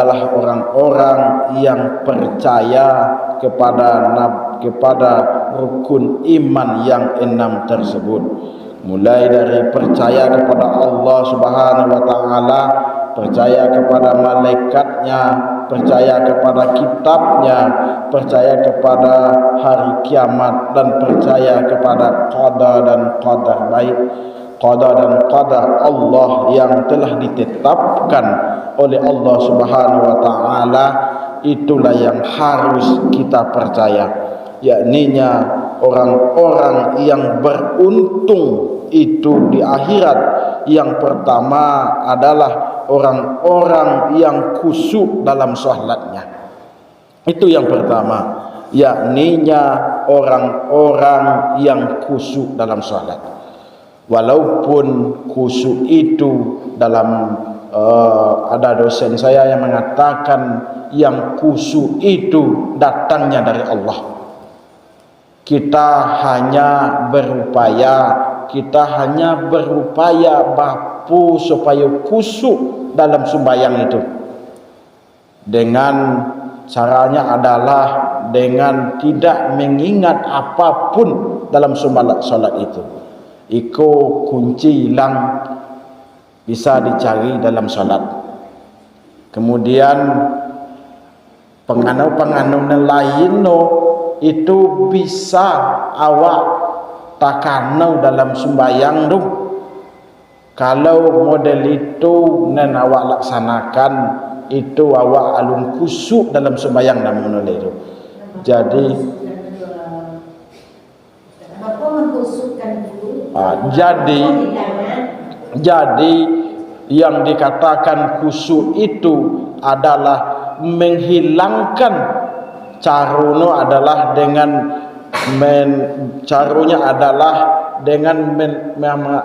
adalah orang-orang yang percaya kepada rukun iman yang 6 tersebut, mulai dari percaya kepada Allah Subhanahu wa taala, percaya kepada malaikatnya, percaya kepada kitabnya, percaya kepada hari kiamat, dan percaya kepada qada dan qadar baik, qada dan qadar Allah yang telah ditetapkan oleh Allah Subhanahu wa taala. Itulah yang harus kita percaya, yakninya orang-orang yang beruntung itu di akhirat. Yang pertama adalah orang-orang yang khusyuk dalam salatnya. Itu yang pertama, yakninya orang-orang yang khusyuk dalam salat. Walaupun khusyuk itu dalam ada dosen saya yang mengatakan yang khusyuk itu datangnya dari Allah. Kita hanya berupaya bapu supaya khusyuk dalam sembahyang itu. Dengan caranya adalah dengan tidak mengingat apapun dalam salat itu. Iko kunci hilang bisa dicari dalam salat. Kemudian penganau-penganau lain itu bisa awak takanau dalam sembahyang tu. Kalau model itu nan awak laksanakan, itu awak alun khusyuk dalam sembahyang namun oleh itu. Jadi yang dikatakan khusyuk itu adalah menghilangkan, caruno adalah dengan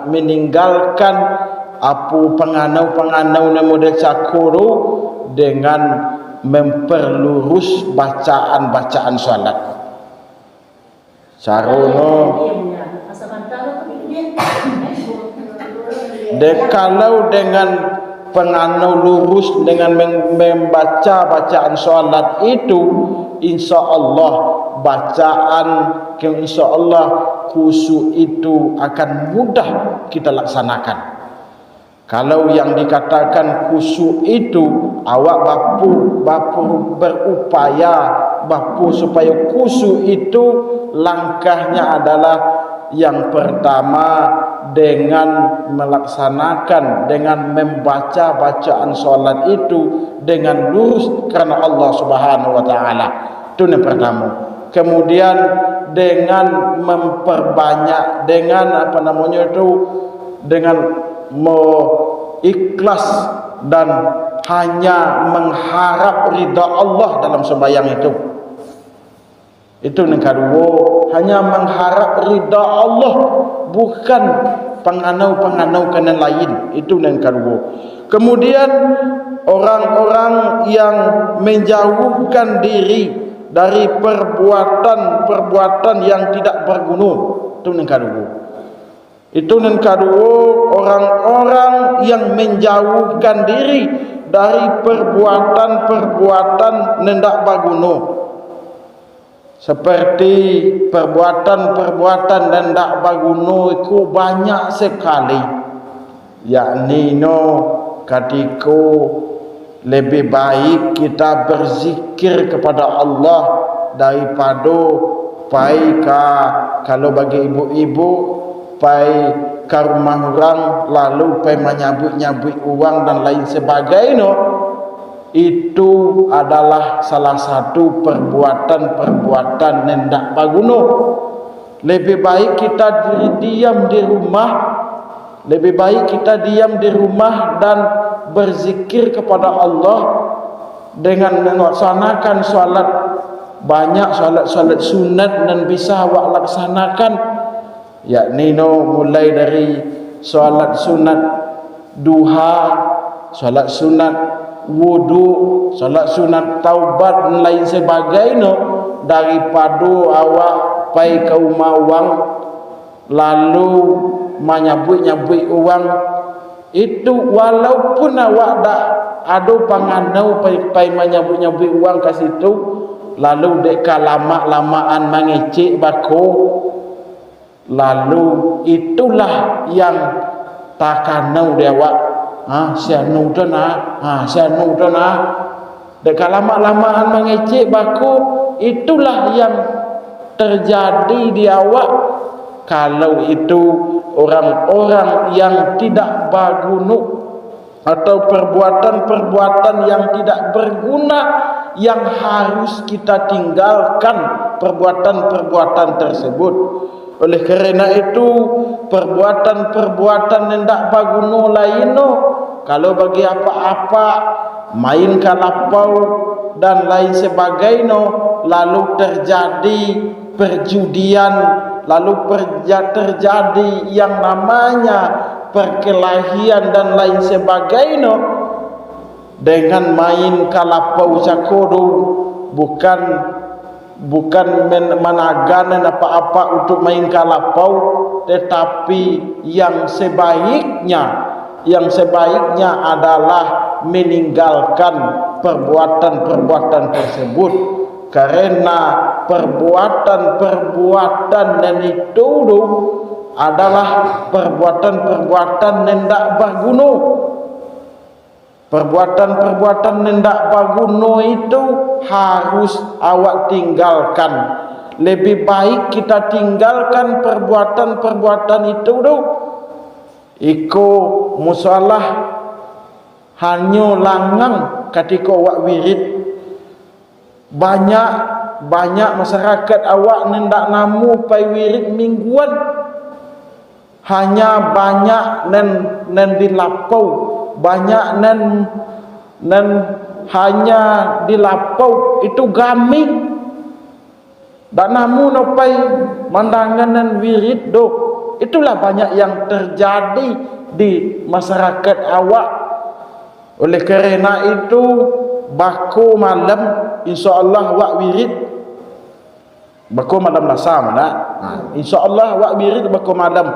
meninggalkan penganau model cakuru dengan memperlurus bacaan salat. Caruno kalau dengan penganau lurus dengan membaca bacaan salat itu, insya Allah khusyuk itu akan mudah kita laksanakan. Kalau yang dikatakan khusyuk itu awak berupaya supaya khusyuk itu, langkahnya adalah yang pertama dengan melaksanakan, dengan membaca bacaan salat itu dengan lurus karena Allah Subhanahu wa taala. Itu yang pertama. Kemudian dengan memperbanyak, dengan dengan ikhlas dan hanya mengharap ridha Allah dalam sembahyang itu. Itu yang kedua, hanya mengharap ridha Allah, bukan penganau kena lain. Itu yang kedua. Kemudian orang-orang yang menjauhkan diri dari perbuatan yang tidak berguna. Itu yang kedua. Itu yang kedua, orang-orang yang menjauhkan diri dari perbuatan yang tidak berguna. Seperti perbuatan dan tak berguna itu banyak sekali, yakni ketika lebih baik kita berzikir kepada Allah daripada kalau bagi ibu-ibu ke rumah orang lalu menyabut-nyabut uang dan lain sebagainya. Itu adalah salah satu perbuatan yang tidak berguna. Lebih baik kita diam di rumah, dan berzikir kepada Allah dengan melaksanakan salat. Banyak salat sunat dan bisa awak laksanakan, yakni mulai dari salat sunat duha, salat sunat wudu, salat sunat taubat dan lain sebagainya, daripada awak pai ke rumah wang lalu menyabut-nyabut uang. Itu walaupun awak dah ado panganau pai menyabut-nyabut uang ke situ, lalu deka lama-lamaan mengecek bako, lalu itulah yang takanau dia awak. Sianu dana, deka lama-lamaan mengecek bako, itulah yang terjadi di awak. Kalau itu orang-orang yang tidak berguna atau perbuatan-perbuatan yang tidak berguna yang harus kita tinggalkan perbuatan-perbuatan tersebut. Oleh kerana itu perbuatan-perbuatan yang tidak berguna lainnya, kalau bagi apa-apa main kalapau dan lain sebagainya, lalu terjadi perjudian, lalu terjadi yang namanya perkelahian dan lain sebagainya dengan main kalapau cakodo, bukan menaganan apa-apa untuk main kalapau, tetapi yang sebaiknya adalah meninggalkan perbuatan-perbuatan tersebut, karena perbuatan-perbuatan yang itu adalah perbuatan-perbuatan yang tidak berguna. Perbuatan-perbuatan yang tidak berguna itu harus awak tinggalkan. Lebih baik kita tinggalkan perbuatan-perbuatan itu dulu. Iko musalah hanya langang ketika awak wirid. Banyak masyarakat awak nendak namu pai wirid mingguan, hanya banyak nen dilapau, banyak nen hanya dilapau itu gamik. Tak namu nopai mandangan nen wirid do. Itulah banyak yang terjadi di masyarakat awak. Oleh kerana itu bako malam insya-Allah wak wirid, bako malam lasam nak. Insya-Allah wak wirid bako malam.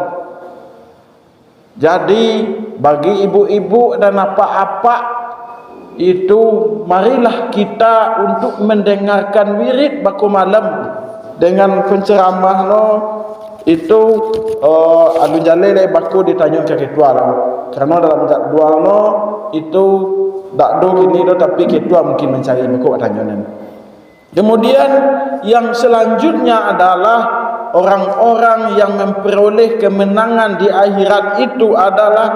Jadi bagi ibu-ibu dan apa-apa itu, marilah kita untuk mendengarkan wirid bako malam dengan penceramah no itu adu jalele bako ditanya ke ketua lah. Karena dalam jadwal no itu tak do kini do, tapi ketua mungkin mencari bako tanyanan. Kemudian yang selanjutnya adalah orang-orang yang memperoleh kemenangan di akhirat itu adalah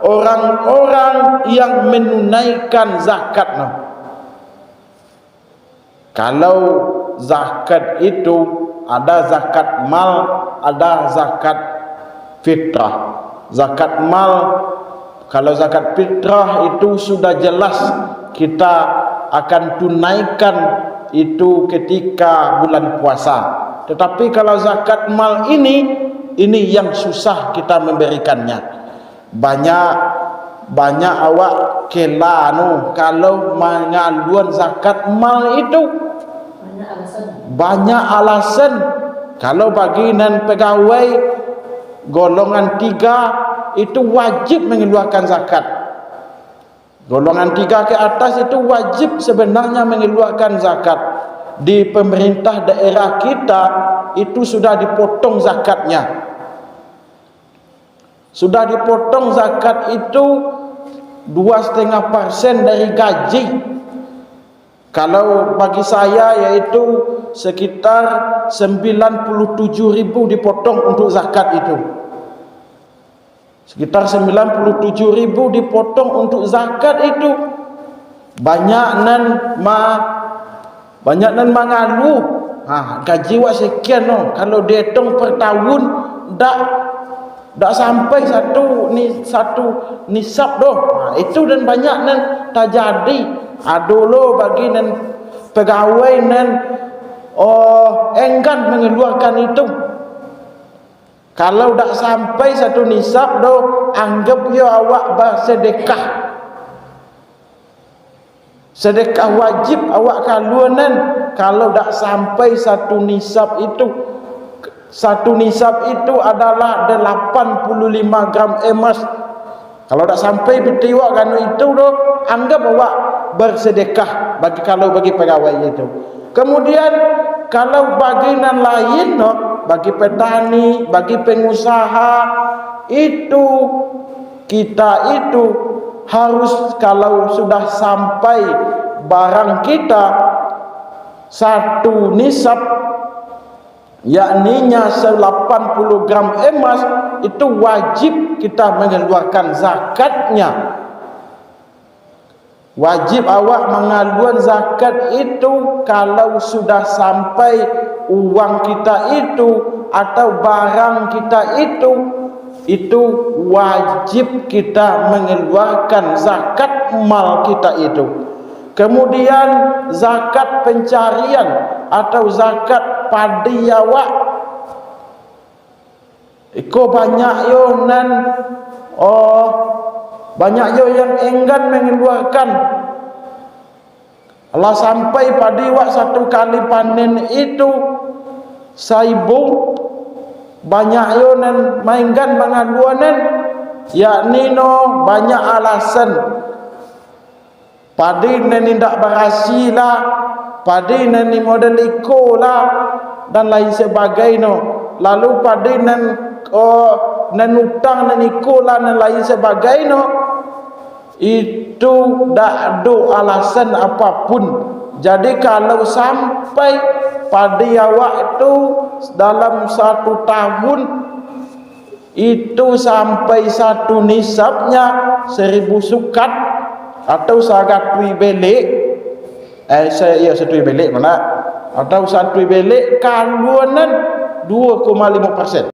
orang-orang yang menunaikan zakat. Kalau zakat itu ada zakat mal, ada zakat fitrah. Zakat mal, kalau zakat fitrah itu sudah jelas kita akan tunaikan itu ketika bulan puasa. Tetapi kalau zakat mal ini yang susah kita memberikannya. Banyak awak kela kalau mengaluan zakat mal itu banyak alasan. Kalau bagi nan pegawai golongan 3 itu wajib mengeluarkan zakat. Golongan 3 ke atas itu wajib sebenarnya mengeluarkan zakat. Di pemerintah daerah kita itu sudah dipotong zakatnya. Sudah dipotong zakat itu 2,5% dari gaji. Kalau bagi saya yaitu sekitar 97.000 dipotong untuk zakat itu. Sekitar 97.000 dipotong untuk zakat itu. Banyak nan mengalu. Gaji wak sekian no. Kalau dihitung per tahun dak sampai satu nisab doh. Itu dan banyak nan terjadi. Adolo bagi nan pegawai nan enggan mengeluarkan itu. Kalau dak sampai satu nisab doh, anggap yo awak bersedekah. Sedekah wajib awak kaluanan kalau dak sampai satu nisab itu. Satu nisab itu adalah 85 gram emas. Kalau tak sampai piti awak kan itu doh, anggap awak bersedekah bagi pegawai itu. Kemudian kalau bagian lain no, bagi petani, bagi pengusaha, itu kita itu harus kalau sudah sampai barang kita satu nisab, yakninya 80 gram emas, itu wajib kita mengeluarkan zakatnya. Wajib awak mengaluan zakat itu kalau sudah sampai uang kita itu atau barang kita itu wajib kita mengeluarkan zakat mal kita itu. Kemudian zakat pencarian atau zakat padi awak, iko banyak yo nan banyak yo yang enggan mengeluarkan. Allah sampai padi awak satu kali panen itu saibu, banyak yo nan maingan mengaluanan, yakni no banyak alasan. Padi nan tidak berhasil lah, padi nan model iko lah dan lain sebagainya. Lalu padi nan utang nan iko lah dan lain sebagainya, itu tak ada alasan apapun. Jadi kalau sampai padi awak itu dalam 1 tahun itu sampai satu nisabnya 1000 sukat atau sagatui belik, setui belik mana, atau satu belik kaluanan 2,5%.